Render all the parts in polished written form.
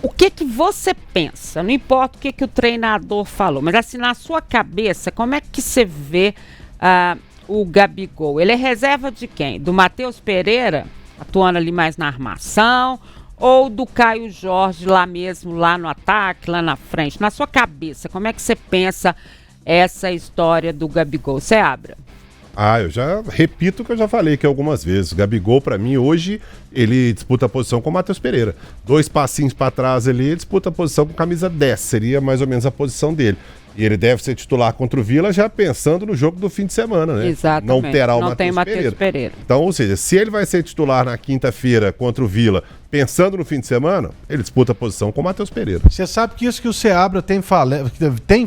O que você pensa? Não importa o que o treinador falou, mas assim, na sua cabeça, como é que você vê o Gabigol? Ele é reserva de quem? Do Matheus Pereira, atuando ali mais na armação, ou do Caio Jorge lá mesmo, lá no ataque, lá na frente? Na sua cabeça, como é que você pensa essa história do Gabigol? Você abre. Eu já repito o que eu já falei aqui algumas vezes. O Gabigol, pra mim, hoje, ele disputa a posição com o Matheus Pereira. 2 passinhos pra trás ali, ele disputa a posição com camisa 10. Seria mais ou menos a posição dele. E ele deve ser titular contra o Vila já pensando no jogo do fim de semana, né? Exatamente. Não terá o Matheus Pereira. Então, ou seja, se ele vai ser titular na quinta-feira contra o Vila, pensando no fim de semana, ele disputa a posição com o Matheus Pereira. Você sabe que isso que o Seabra tem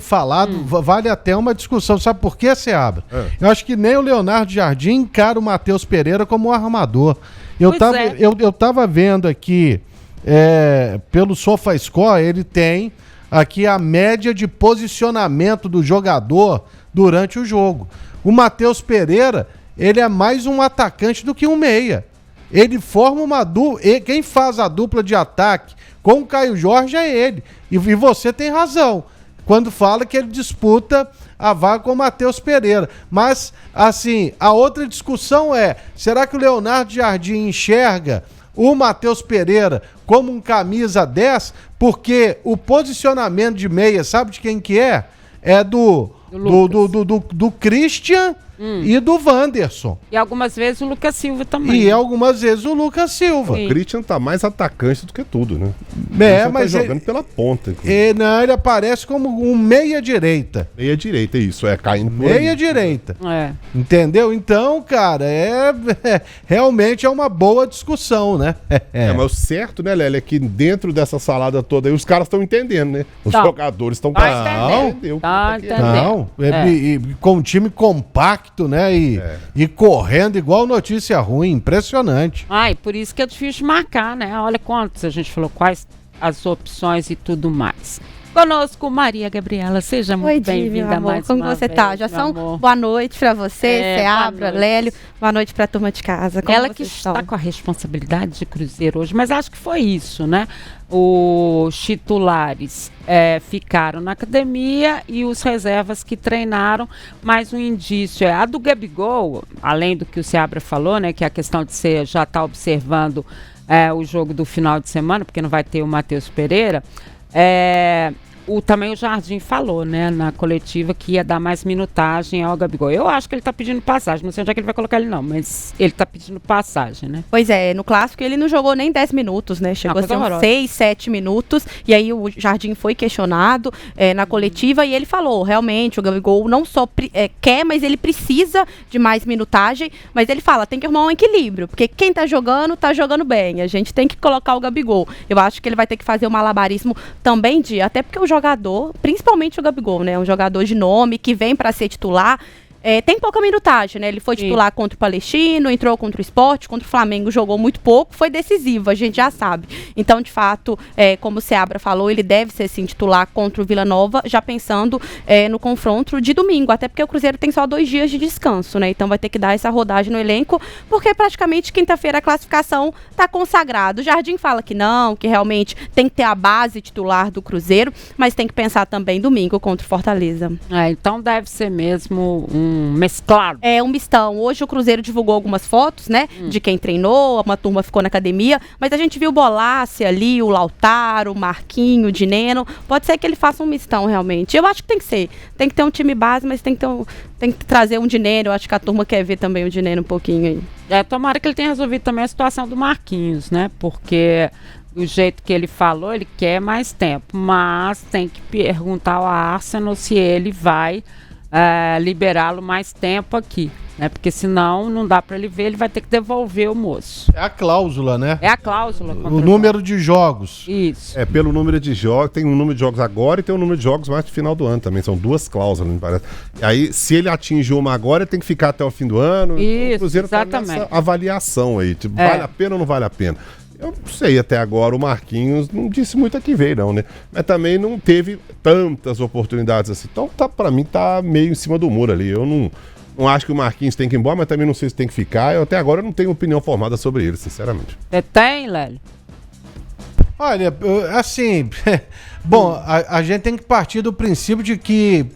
falado vale até uma discussão. Sabe por que, Seabra? Eu acho que nem o Leonardo Jardim encara o Matheus Pereira como um armador. Eu tava vendo aqui, pelo SofaScore, ele tem aqui a média de posicionamento do jogador durante o jogo. O Matheus Pereira, ele é mais um atacante do que um meia. Ele forma uma dupla. Quem faz a dupla de ataque com o Caio Jorge é ele. E você tem razão quando fala que ele disputa a vaga com o Matheus Pereira. Mas, assim, a outra discussão é: será que o Leonardo Jardim enxerga o Matheus Pereira como um camisa 10? Porque o posicionamento de meia, sabe de quem que é? É do Christian e do Wanderson. E algumas vezes o Lucas Silva também. O Christian tá mais atacante do que tudo, né? Mas tá jogando pela ponta. Ele aparece como um meia-direita. Meia-direita, isso, caindo por meia-direita. Entendeu? Então, cara, realmente é uma boa discussão, né? Mas o certo, né, Lélia, é que dentro dessa salada toda aí, os caras estão entendendo, né? Os jogadores estão entendendo. Com um time compacto, né? E correndo igual notícia ruim, impressionante. E por isso que é difícil de marcar, né? Olha quantos a gente falou, quais as opções e tudo mais. Conosco, Maria Gabriela, seja muito bem-vinda mais como uma você vez, tá? Já são boa noite pra você, Seabra, Lélio, boa noite pra turma de casa. Como ela que está com a responsabilidade de Cruzeiro hoje, mas acho que foi isso, né? Os titulares ficaram na academia e os reservas que treinaram, mais um indício a do Gabigol, além do que o Seabra falou, né? Que é a questão de você já estar observando o jogo do final de semana, porque não vai ter o Matheus Pereira. Também o Jardim falou, né, na coletiva, que ia dar mais minutagem ao Gabigol. Eu acho que ele tá pedindo passagem, não sei onde é que ele vai colocar ele não, mas ele tá pedindo passagem, né? Pois é, no Clássico ele não jogou nem 10 minutos, né? Chegou a ser uns 6, 7 minutos, e aí o Jardim foi questionado na coletiva e ele falou, realmente, o Gabigol não só quer, mas ele precisa de mais minutagem, mas ele fala, tem que arrumar um equilíbrio, porque quem tá jogando bem, a gente tem que colocar o Gabigol. Eu acho que ele vai ter que fazer o malabarismo também até porque o jogador, principalmente o Gabigol, né? Um jogador de nome que vem para ser titular. Tem pouca minutagem, né? Ele foi titular contra o Palestino, entrou contra o Sport, contra o Flamengo, jogou muito pouco, foi decisivo, a gente já sabe. Então, de fato, como o Seabra falou, ele deve ser sim titular contra o Vila Nova, já pensando no confronto de domingo, até porque o Cruzeiro tem só 2 dias de descanso, né? Então vai ter que dar essa rodagem no elenco, porque praticamente quinta-feira a classificação está consagrada. O Jardim fala que não, que realmente tem que ter a base titular do Cruzeiro, mas tem que pensar também domingo contra o Fortaleza. Então deve ser mesmo um mesclado. Um mistão. Hoje o Cruzeiro divulgou algumas fotos, né? De quem treinou, uma turma ficou na academia, mas a gente viu o Bolassi ali, o Lautaro, o Marquinho, o Dineno. Pode ser que ele faça um mistão, realmente. Eu acho que tem que ser. Tem que ter um time base, mas tem que trazer um Dineno. Eu acho que a turma quer ver também o Dineno um pouquinho aí. Tomara que ele tenha resolvido também a situação do Marquinhos, né? Porque do jeito que ele falou, ele quer mais tempo, mas tem que perguntar ao Arsenal se ele vai liberá-lo mais tempo aqui, né? Porque senão não dá para ele ver, ele vai ter que devolver o moço. É a cláusula, né? É a cláusula. O número de jogos. Isso. Pelo número de jogos, tem um número de jogos agora e tem um número de jogos mais no final do ano também, são 2 cláusulas, me parece. Aí, se ele atinge uma agora, ele tem que ficar até o fim do ano. Isso, então, o Cruzeiro exatamente. Tá nessa avaliação aí, tipo, vale a pena ou não vale a pena? Eu não sei, até agora o Marquinhos não disse muito a que veio, não, né? Mas também não teve tantas oportunidades assim. Então, pra mim, tá meio em cima do muro ali. Eu não acho que o Marquinhos tem que ir embora, mas também não sei se tem que ficar. Até agora eu não tenho opinião formada sobre ele, sinceramente. Você tem, Lélio? Olha, assim, bom, a gente tem que partir do princípio de que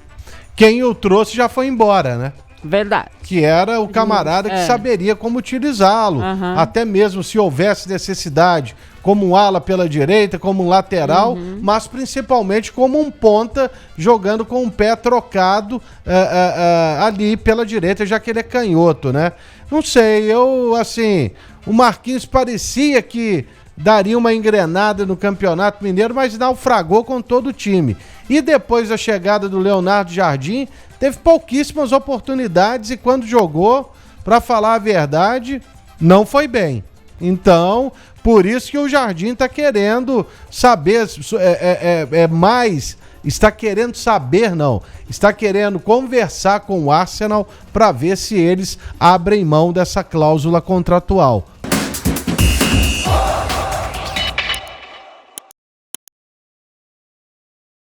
quem o trouxe já foi embora, né? Verdade. Que era o camarada que saberia como utilizá-lo. Até mesmo se houvesse necessidade, como um ala pela direita, como um lateral, mas principalmente como um ponta jogando com o pé trocado ali pela direita, já que ele é canhoto, né? Não sei, o Marquinhos parecia que daria uma engrenada no Campeonato Mineiro, mas naufragou com todo o time. E depois da chegada do Leonardo Jardim, teve pouquíssimas oportunidades e quando jogou, para falar a verdade, não foi bem. Então, por isso que o Jardim está querendo saber, está querendo conversar com o Arsenal para ver se eles abrem mão dessa cláusula contratual.